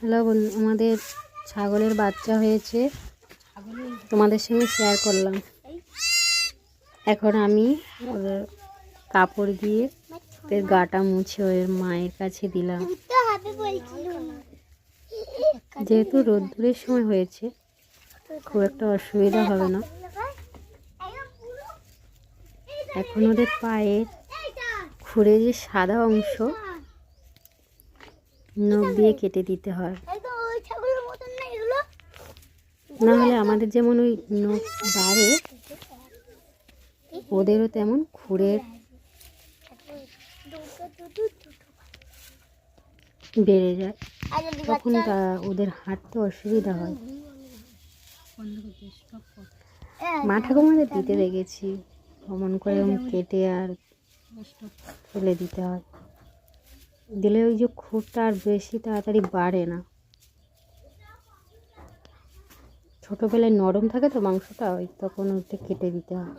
Hello বন্ধু, আমাদের ছাগলের বাচ্চা হয়েছে, তোমাদের সঙ্গে শেয়ার করলাম। এখন আমি ওদের কাপড় দিয়ে ওদের গাটা মুছে ওর মায়ের কাছে দিলাম। যেহেতু রোদ্দুরের সময় হয়েছে, খুব একটা অসুবিধা হবে না। এখন ওদের পায়ের খুরে যে সাদা অংশ নখ দিয়ে কেটে দিতে হয়, না হলে আমাদের যেমন ওই নখ বাড়ে, ওদেরও তেমন খুরের বেড়ে যায়, তখন ওদের হাঁটতে অসুবিধা হয়। মা ঠাকুমাদের দিতে দেখেছি, অমন করে কেটে আর ফেলে দিতে হয়, দিলে ওই যে খুরটা আর বেশি তাড়াতাড়ি বাড়ে না। ছোটোবেলায় নরম থাকে তো মাংসটা, ওই তখন ওটা কেটে দিতে হয়।